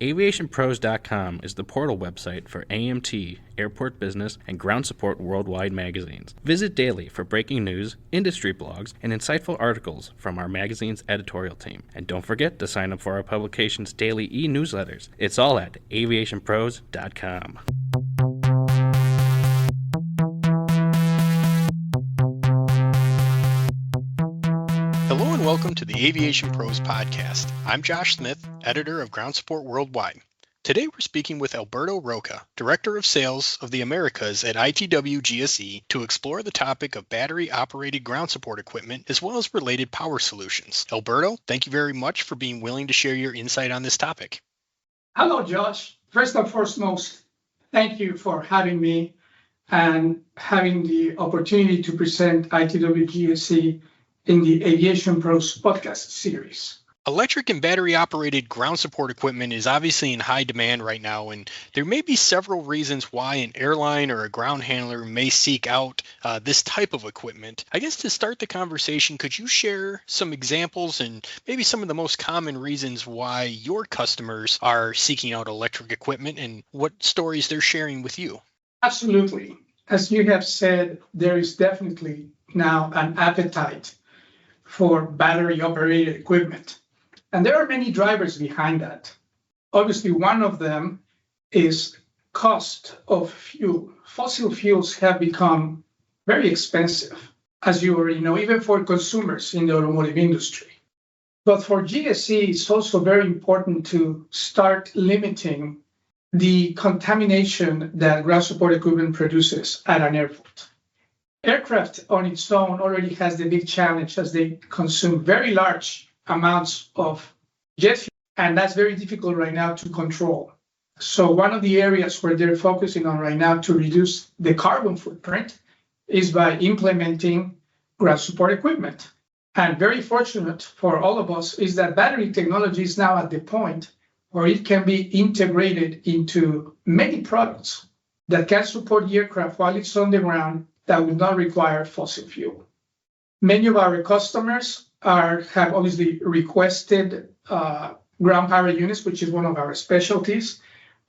AviationPros.com is the portal website for AMT, Airport Business, and Ground Support Worldwide magazines. Visit daily for breaking news, industry blogs, and insightful articles from our magazine's editorial team. And don't forget to sign up for our publication's daily e-newsletters. It's all at AviationPros.com. Hello and welcome to the Aviation Pros podcast. I'm Josh Smith, editor of Ground Support Worldwide. Today we're speaking with Alberto Rocha, Director of Sales of the Americas at ITW GSE, to explore the topic of battery-operated ground support equipment as well as related power solutions. Alberto, thank you very much for being willing to share your insight on this topic. Hello, Josh. First and foremost, thank you for having me and having the opportunity to present ITW GSE in the Aviation Pros podcast series. Electric and battery-operated ground support equipment is obviously in high demand right now, and there may be several reasons why an airline or a ground handler may seek out this type of equipment. I guess to start the conversation, could you share some examples and maybe some of the most common reasons why your customers are seeking out electric equipment and what stories they're sharing with you? Absolutely. As you have said, there is definitely now an appetite for battery-operated equipment. And there are many drivers behind that. Obviously, one of them is cost of fuel. Fossil fuels have become very expensive, as you already know, even for consumers in the automotive industry. But for GSE, it's also very important to start limiting the contamination that ground support equipment produces at an airport. Aircraft on its own already has the big challenge as they consume very large amounts of jet fuel, and that's very difficult right now to control. So one of the areas where they're focusing on right now to reduce the carbon footprint is by implementing ground support equipment. And very fortunate for all of us is that battery technology is now at the point where it can be integrated into many products that can support the aircraft while it's on the ground that will not require fossil fuel. Many of our customers have obviously requested ground power units, which is one of our specialties.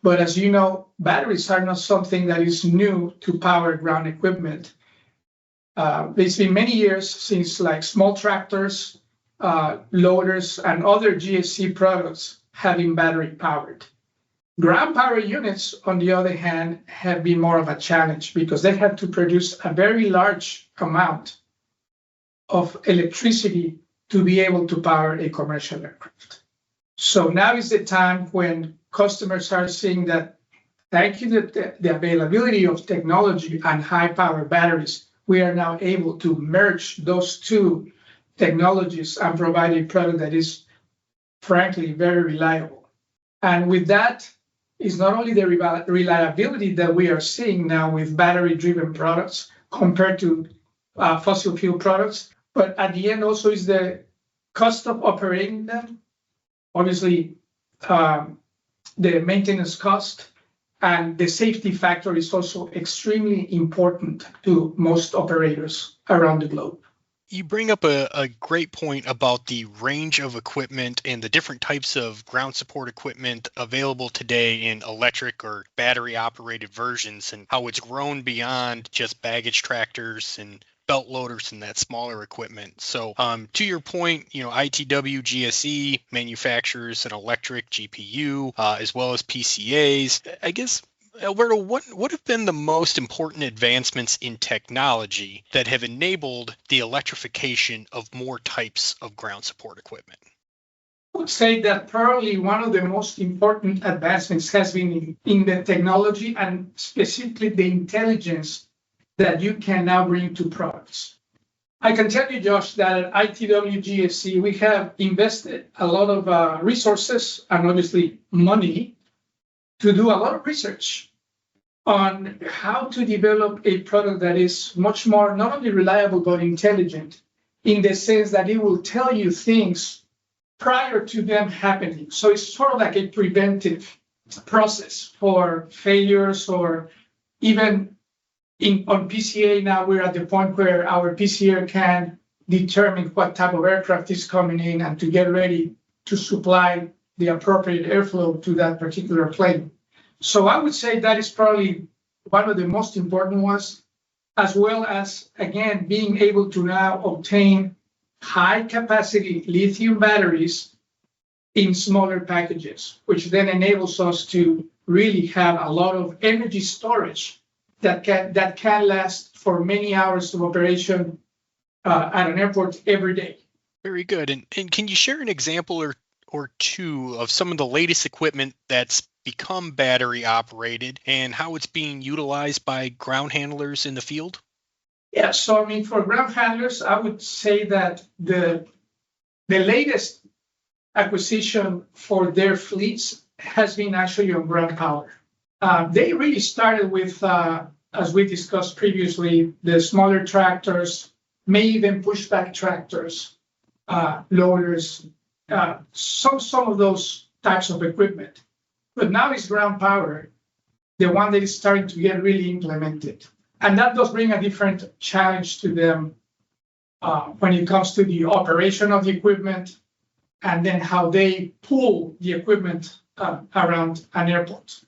But as you know, batteries are not something that is new to power ground equipment. It's been many years since like small tractors, loaders, and other GSE products have been battery powered. Ground power units, on the other hand, have been more of a challenge because they have to produce a very large amount of electricity to be able to power a commercial aircraft. So now is the time when customers are seeing that thanks to the availability of technology and high power batteries, we are now able to merge those two technologies and provide a product that is frankly very reliable. And with that is not only the reliability that we are seeing now with battery-driven products compared to fossil fuel products, but at the end also is the cost of operating them, obviously the maintenance cost, and the safety factor is also extremely important to most operators around the globe. You bring up a great point about the range of equipment and the different types of ground support equipment available today in electric or battery-operated versions and how it's grown beyond just baggage tractors and belt loaders and that smaller equipment. So to your point, ITW GSE manufactures an electric GPU as well as PCAs. I guess, Alberto, what have been the most important advancements in technology that have enabled the electrification of more types of ground support equipment? I would say that probably one of the most important advancements has been in the technology and specifically the intelligence that you can now bring to products. I can tell you, Josh, that at ITW GSE, we have invested a lot of resources and obviously money to do a lot of research on how to develop a product that is much more not only reliable but intelligent in the sense that it will tell you things prior to them happening. So it's sort of like a preventive process for failures, or even on PCA now we're at the point where our PCA can determine what type of aircraft is coming in and to get ready to supply the appropriate airflow to that particular plane. So I would say that is probably one of the most important ones, as well as, again, being able to now obtain high capacity lithium batteries in smaller packages, which then enables us to really have a lot of energy storage that can last for many hours of operation at an airport every day. Very good. And can you share an example or two of some of the latest equipment that's become battery operated and how it's being utilized by ground handlers in the field? Yeah, so I mean, for ground handlers, I would say that the latest acquisition for their fleets has been actually on ground power. They really started with, as we discussed previously, the smaller tractors, maybe even pushback tractors, loaders, some of those types of equipment. But now it's ground power, the one that is starting to get really implemented. And that does bring a different challenge to them when it comes to the operation of the equipment and then how they pull the equipment around an airport.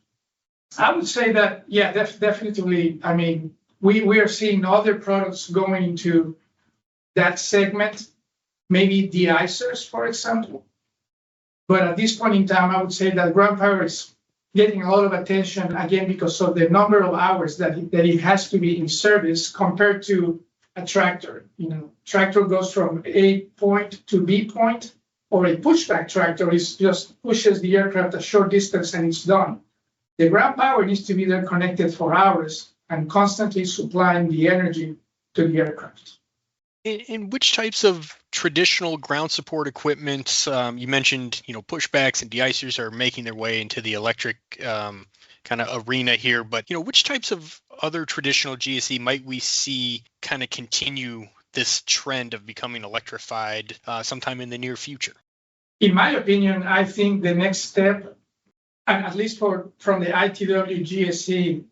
I would say that, yeah, definitely. I mean, we are seeing other products going into that segment, maybe de-icers, for example. But at this point in time, I would say that ground power is getting a lot of attention, again, because of the number of hours that it has to be in service compared to a tractor. You know, tractor goes from A point to B point, or a pushback tractor is just pushes the aircraft a short distance and it's done. The ground power needs to be there connected for hours and constantly supplying the energy to the aircraft. In which types of traditional ground support equipment, you mentioned, pushbacks and de-icers are making their way into the electric kind of arena here, but, which types of other traditional GSE might we see kind of continue this trend of becoming electrified sometime in the near future? In my opinion, I think the next step, and at least from the ITW GSE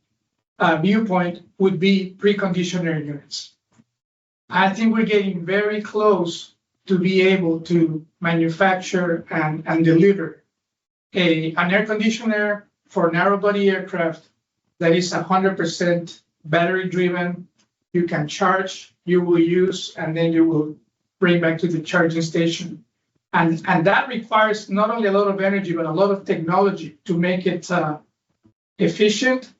viewpoint, would be preconditioner units. I think we're getting very close to be able to manufacture and deliver an air conditioner for narrow body aircraft that is 100% battery driven. You can charge, you will use, and then you will bring back to the charging station. And that requires not only a lot of energy, but a lot of technology to make it efficient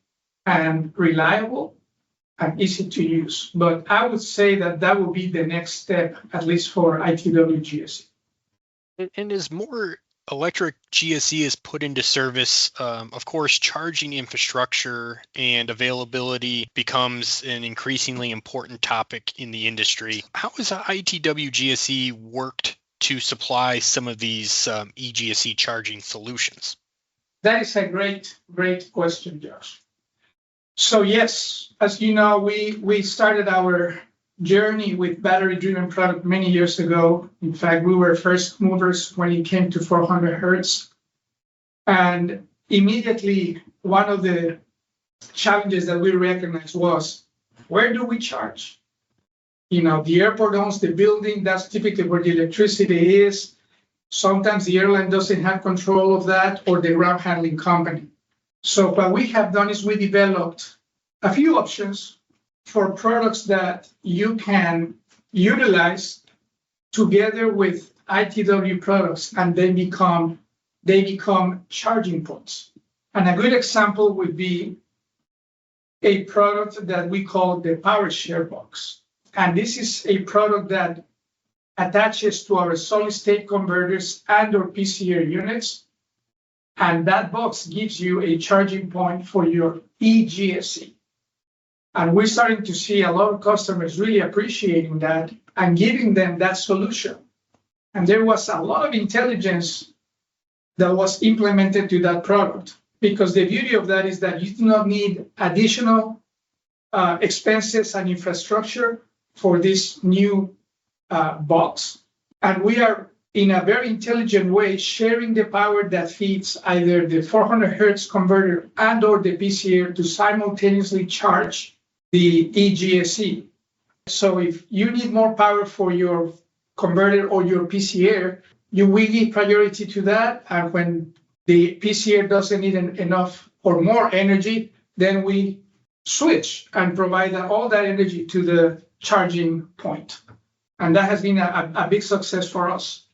and reliable and easy to use. But I would say that will be the next step, at least for ITW GSE. And as more electric GSE is put into service, of course, charging infrastructure and availability becomes an increasingly important topic in the industry. How has ITW GSE worked to supply some of these eGSE charging solutions? That is a great question, Josh. So yes, as you know, we started our journey with battery-driven product many years ago. In fact, we were first movers when it came to 400 hertz. And immediately, one of the challenges that we recognized was, where do we charge? The airport owns the building. That's typically where the electricity is. Sometimes the airline doesn't have control of that, or the ground handling company. So what we have done is we developed a few options for products that you can utilize together with ITW products, and they become charging points. And a good example would be a product that we call the Power Share Box. And this is a product that attaches to our solid state converters and or PCR units. And that box gives you a charging point for your eGSE. And we're starting to see a lot of customers really appreciating that and giving them that solution. And there was a lot of intelligence that was implemented to that product, because the beauty of that is that you do not need additional expenses and infrastructure for this new box. And we are, in a very intelligent way, sharing the power that feeds either the 400 hertz converter and or the PCR to simultaneously charge the eGSE. So if you need more power for your converter or your PCR, we give priority to that. And when the PCR doesn't need enough or more energy, then we switch and provide all that energy to the charging point. And that has been a big success for us.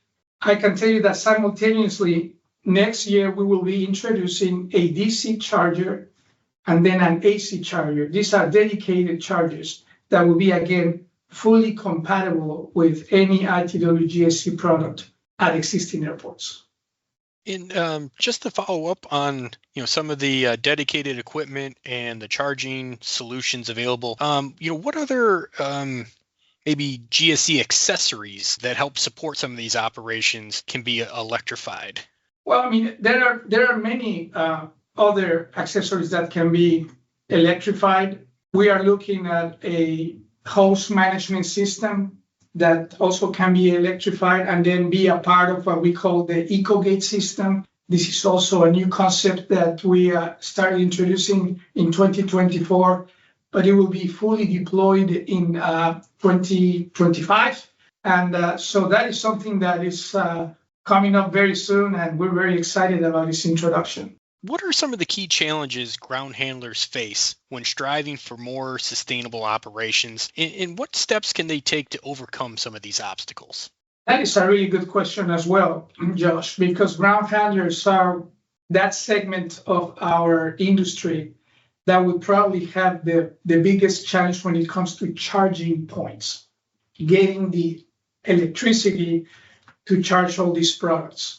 I can tell you that simultaneously, next year, we will be introducing a DC charger and then an AC charger. These are dedicated chargers that will be, again, fully compatible with any ITW GSE product at existing airports. And just to follow up on some of the dedicated equipment and the charging solutions available, what other maybe GSE accessories that help support some of these operations can be electrified? Well, I mean, there are many other accessories that can be electrified. We are looking at a hose management system that also can be electrified and then be a part of what we call the EcoGate system. This is also a new concept that we started introducing in 2024, but it will be fully deployed in 2025. And so that is something that is coming up very soon, and we're very excited about its introduction. What are some of the key challenges ground handlers face when striving for more sustainable operations, and what steps can they take to overcome some of these obstacles? That is a really good question as well, Josh, because ground handlers are that segment of our industry that would probably have the biggest challenge when it comes to charging points, getting the electricity to charge all these products.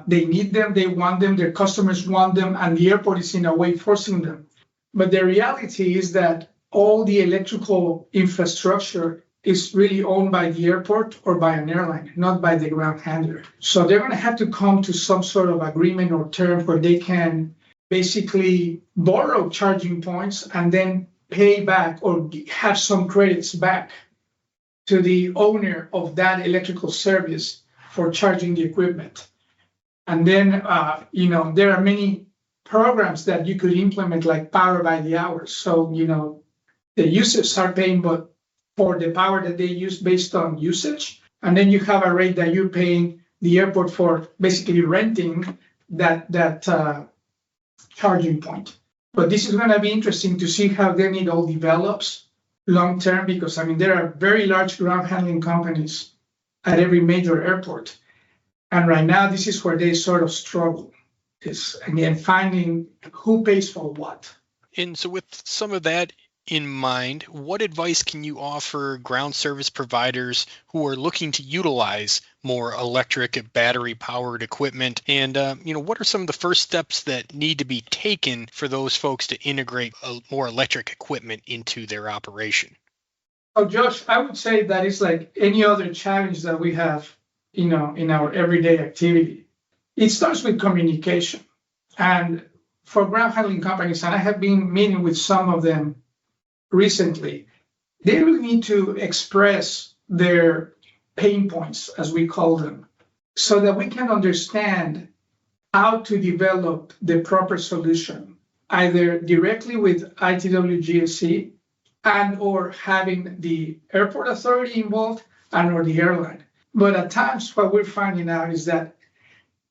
They need them, they want them, their customers want them, and the airport is in a way forcing them. But the reality is that all the electrical infrastructure is really owned by the airport or by an airline, not by the ground handler. So they're going to have to come to some sort of agreement or term where they can basically borrow charging points and then pay back or have some credits back to the owner of that electrical service for charging the equipment. And then, there are many programs that you could implement, like power by the hour. So, the users are paying but for the power that they use based on usage. And then you have a rate that you're paying the airport for basically renting that charging point. But this is going to be interesting to see how then it all develops long term, because, there are very large ground handling companies at every major airport. And right now, this is where they sort of struggle, is, again, finding who pays for what. And so with some of that in mind, what advice can you offer ground service providers who are looking to utilize more electric battery-powered equipment? And, what are some of the first steps that need to be taken for those folks to integrate more electric equipment into their operation? Oh, Josh, I would say that it's like any other challenge that we have in our everyday activity. It starts with communication. And for ground handling companies, and I have been meeting with some of them recently, they really need to express their pain points, as we call them, so that we can understand how to develop the proper solution, either directly with ITW GSE and or having the airport authority involved and or the airline. But at times, what we're finding out is that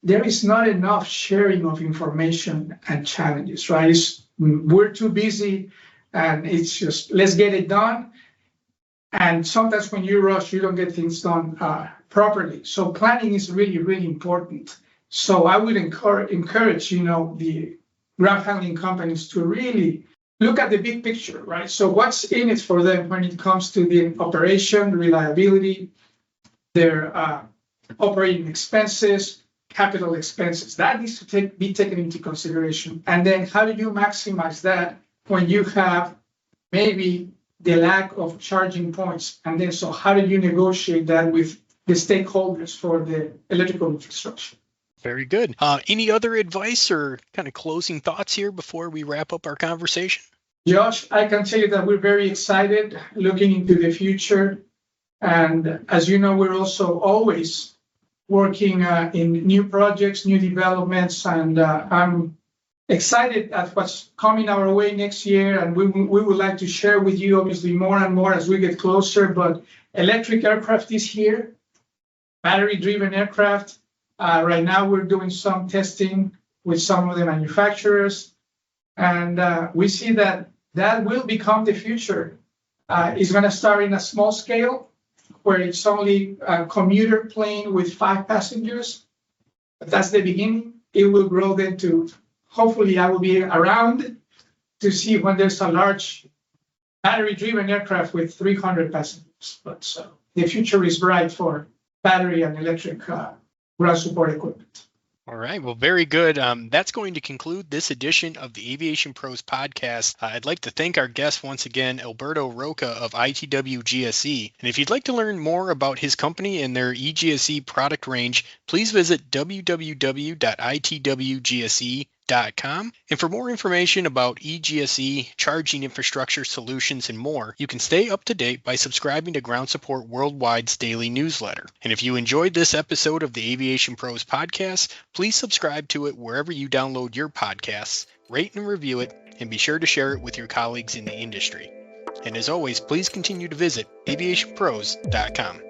there is not enough sharing of information and challenges, right? We're too busy, and it's just, let's get it done. And sometimes when you rush, you don't get things done properly. So planning is really, really important. So I would encourage, the ground handling companies to really look at the big picture, right? So what's in it for them when it comes to the operation, reliability, their operating expenses, capital expenses. That needs to be taken into consideration. And then how do you maximize that when you have maybe the lack of charging points? And then so how do you negotiate that with the stakeholders for the electrical infrastructure? Very good. Any other advice or kind of closing thoughts here before we wrap up our conversation? Josh, I can tell you that we're very excited looking into the future. And as you know, we're also always working in new projects, new developments, and I'm excited at what's coming our way next year. And we would like to share with you, obviously, more and more as we get closer. But electric aircraft is here. battery-driven aircraft. Right now, we're doing some testing with some of the manufacturers, and we see that will become the future. It's going to start in a small scale, where it's only a commuter plane with 5 passengers. But that's the beginning. It will grow then to, hopefully, I will be around to see when there's a large battery-driven aircraft with 300 passengers. But the future is bright for battery and electric ground support equipment. All right. Well, very good. That's going to conclude this edition of the Aviation Pros podcast. I'd like to thank our guest once again, Alberto Rocha of ITW GSE. And if you'd like to learn more about his company and their eGSE product range, please visit www.itwgse.com. And for more information about eGSE, charging infrastructure solutions, and more, you can stay up to date by subscribing to Ground Support Worldwide's daily newsletter. And if you enjoyed this episode of the Aviation Pros podcast, please subscribe to it wherever you download your podcasts, rate and review it, and be sure to share it with your colleagues in the industry. And as always, please continue to visit AviationPros.com.